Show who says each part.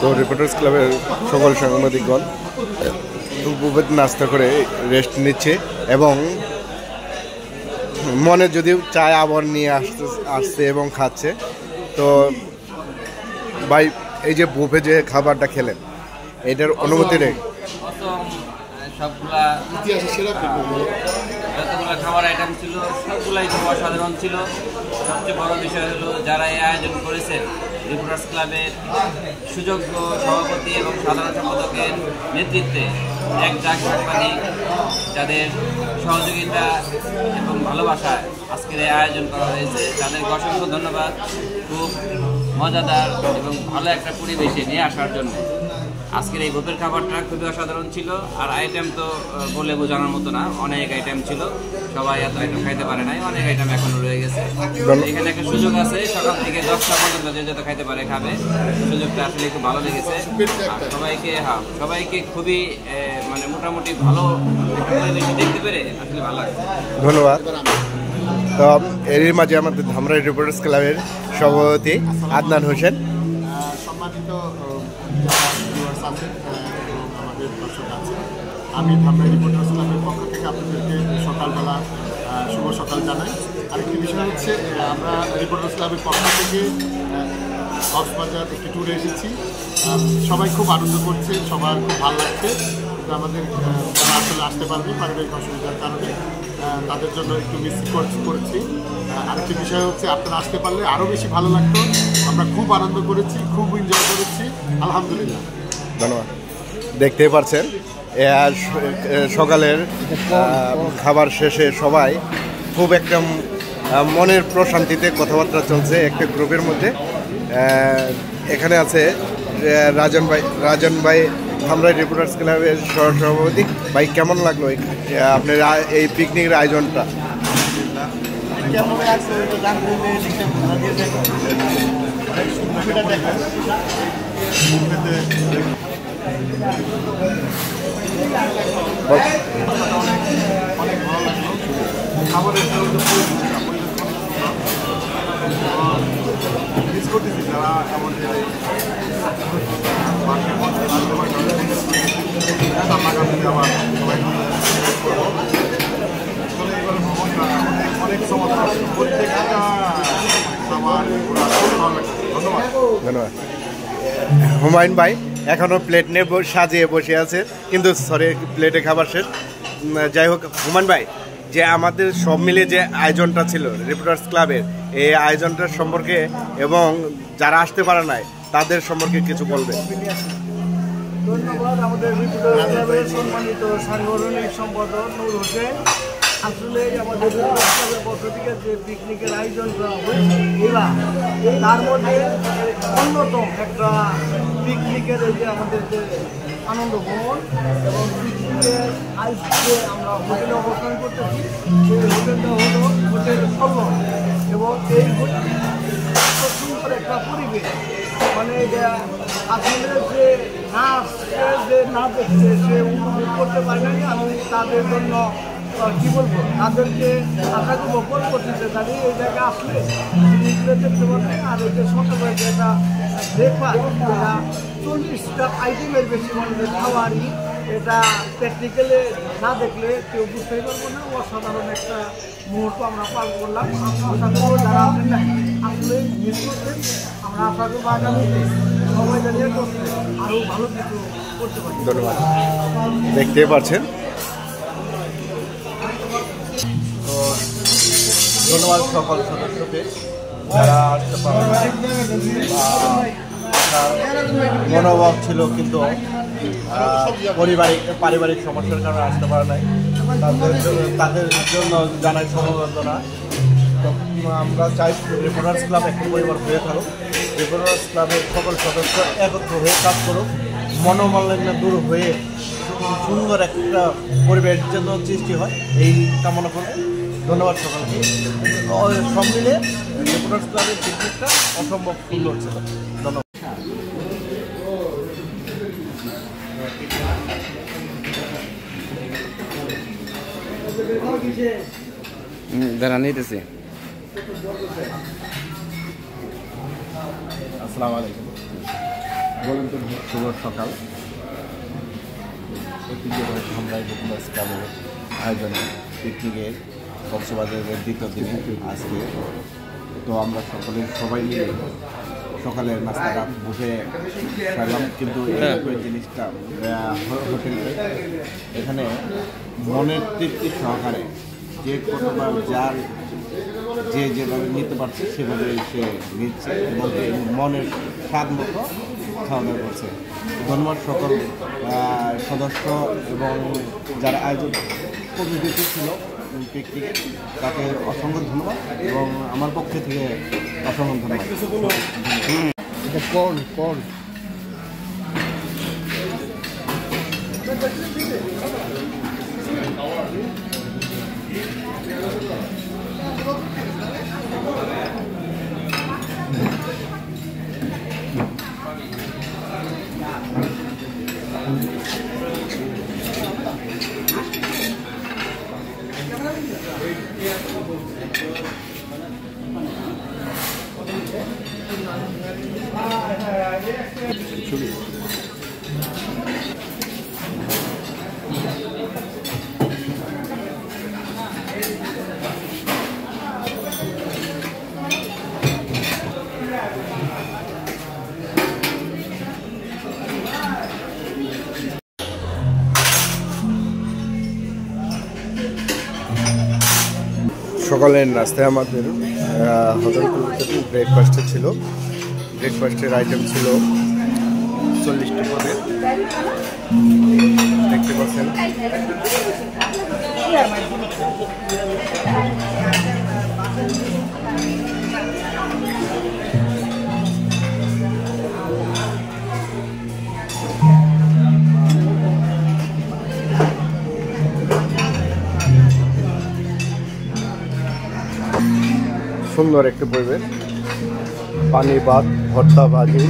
Speaker 1: তো রিপোর্টার্স ক্লাবের সকল সাংবাদিকগণ বুফেতে নাস্তা করে রেস্ট নিচ্ছে এবং মনে যদি চায় আবার নিয়ে আসছে এবং খাচ্ছে। তো ভাই এই যে বুফে যে খাবারটা খেলেন এটার অনুমতি নেই?
Speaker 2: সবগুলা যতগুলো খাবার আইটেম ছিল সবগুলাই খুব অসাধারণ ছিল। সবচেয়ে বড় বিষয় হলো যারা এই আয়োজন করেছেন রিপোর্টার্স ক্লাবের সুযোগ্য সভাপতি এবং সাধারণ সম্পাদকের নেতৃত্বে এক জাগ সাংবাদিক যাদের সহযোগিতা এবং ভালোবাসায় আজকের এই আয়োজন করা হয়েছে তাদেরকে অসংখ্য ধন্যবাদ। খুব মজাদার এবং ভালো একটা পরিবেশে নিয়ে আসার জন্য। আজকের এই বুফের খাবারটা খুবই অসাধারণ ছিল। আর আইটেম তো বলে বোঝানোর মতো না, অনেক আইটেম ছিল, সবাই এত আইটেম খাইতে পারে নাই, অনেক আইটেম এখনো রয়ে গেছে। এখানে একটা সুযোগ আছে, সকাল থেকে 10টা পর্যন্ত যে যত খাইতে পারে খাবে। সুযোগটা আসলে খুব ভালো লেগেছে। সবাইকে খুবই মানে মোটামুটি ভালো পরিবেশে দেখতে পেরে আসলে ভালো লাগছে।
Speaker 1: ধন্যবাদ। তো এরই মাঝে আমাদের ধামরাই রিপোর্টার্স ক্লাবের সভাপতি আদনান হোসেন।
Speaker 3: সম্মানিত আমাদের দর্শক আছে, আমি ধামরাই রিপোর্টার্স ক্লাবের পক্ষ থেকে আপনাদেরকে সকালবেলা শুভ সকাল জানাই। আরেকটি বিষয় হচ্ছে আমরা রিপোর্টার্স ক্লাবের পক্ষ থেকে কক্সবাজার একটি ট্যুরে এসেছি। সবাই খুব আনন্দ করছে, সবার খুব ভালো লাগছে। কিন্তু আমাদের যারা আসলে আসতে পারবে পারিবারিক অসুবিধার কারণে তাদের জন্য একটু মিস করছি। আরেকটি বিষয় হচ্ছে আপনারা আসতে পারলে আরও বেশি ভালো লাগতো। আমরা খুব আনন্দ করেছি, খুব এনজয় করেছি, আলহামদুলিল্লাহ।
Speaker 1: ধন্যবাদ। দেখতেই পাচ্ছেন সকালের খাবার শেষে সবাই খুব একটা মনের প্রশান্তিতে কথাবার্তা চলছে একটা গ্রুপের মধ্যে। এখানে আছে রাজন ভাই ধামরাই রিপোর্টার্স ক্লাবের সহসভাপতি। ভাই কেমন লাগলো আপনার এই পিকনিকের আয়োজনটা?
Speaker 3: অনেক ভালো লাগলো। খাবারের মিস করতেছি যারা আমাদের অনেক চমৎকার।
Speaker 1: ধন্যবাদ। হুমায়ুন ভাই এখনও প্লেট নিয়ে সাজিয়ে বসে আছে, কিন্তু সরি প্লেটে খাবার শেষ। যাই হোক হুমায়ুন ভাই, যে আমাদের সব মিলে যে আয়োজনটা ছিল রিপোর্টার্স ক্লাবের, এই আয়োজনটার সম্পর্কে এবং যারা আসতে পারে নাই তাদের সম্পর্কে কিছু বলবেন।
Speaker 4: ধন্যবাদ। আমাদের রিপোর্টার্স ক্লাবের সম্মানিত সাংগঠনিক সম্পাদক নূর হোসেন। আসলে আমাদের রিপোর্টার্স ক্লাবের পক্ষ থেকে যে পিকনিকের আয়োজন করা হয়েছে এবার তার মধ্যে অন্যতম একটা পিকনিকের এই যে আমাদের যে আনন্দ ভ্রমণ এবং পিকনিকের আজকে আমরা হোটেলে অবস্থান করতেছি। সেই হোটেলটা হলো হোটেল সল্লন এবং এই সুন্দর একটা পরিবেশ, মানে এটা আসলে যে না দেখছে সে উপভোগ করতে পারে না। আমি তাদের জন্য কি বলবো, তাদেরকে আশা করবো পরবর্তীতে তাদের এই জায়গায় আসলে জিনিসগুলো দেখতে পারবে। আর এই যে সকালে যেটা ব্রেকফাস্ট, যেটা 40টা আইটেমের বেশি মানুষের খাওয়ারই, এটা প্র্যাকটিক্যালি না দেখলে কেউ বুঝতেই পারবো না। অসাধারণ একটা মুহূর্ত আমরা পার করলাম। আশা করবো যারা আসেন না আসলে মিস করছেন। আমরা আশা করবো আগামীতে সবাই জানিয়ে করতে আরও ভালো কিছু করতে পারি।
Speaker 1: ধন্যবাদ। দেখতে পাচ্ছেন, তো ধন্যবাদ সকল সদস্যকে যারা আসতে পারেন। মনোভাব ছিল কিন্তু পারিবারিক সমস্যার কারণে আসতে পারে নাই। তাদের জন্য জানাই সমবেদনা। আমরা চাই রিপোর্টার্স ক্লাব একটা পরিবার হয়ে থাকুক, রিপোর্টার্স ক্লাবের সকল সদস্য একত্র হয়ে কাজ করুক, মনোমালিন্য দূর হয়ে সুন্দর একটা পরিবেশ যেন সৃষ্টি হয় এই কামনা করে। ধন্যবাদ সকলকে। সব মিলে রিপোর্টার্স ক্লাবের পিকনিকটা অসম্ভব সুন্দর ছিল। ধন্যবাদ।
Speaker 2: দাঁড়া নিতেছি।
Speaker 3: আসসালামু আলাইকুম।
Speaker 1: বলুন তো শুভ সকাল। ঐতিহ্যবাহী ধামরাই রেফারেন্স ক্লাবের আয়োজনে পিকনিকের কক্সবাজারের দ্বিতীয় দিনে আজকে তো আমরা সবাই মিলে সকালের নাস্তাটা বুঝে ফেললাম, কিন্তু এই জিনিসটা হোটেলে এখানে মনের তৃপ্তি সহকারে যে কতবার যার যে যেভাবে নিতে পারছে সেভাবে সে নিচ্ছে এবং মনের স্বাদ মতো খাওয়া দাওয়া করছে। ধন্যবাদ সকল সদস্য এবং যারা আয়োজন প্রতিনিধি ছিল পিকনিকে, তাকে অসংখ্য ধন্যবাদ এবং আমার পক্ষ থেকে অসংখ্য ধন্যবাদ।
Speaker 3: কোন
Speaker 1: সকালের নাস্তায় আমাদের হোটেল ব্রেকফাস্টে ছিল। ব্রেকফাস্টের আইটেম ছিল 40টি পদের, দেখতে পাচ্ছেন। সুন্দর একটি পরিবেশ, পানি ভাত, ভর্তা, ভাজি।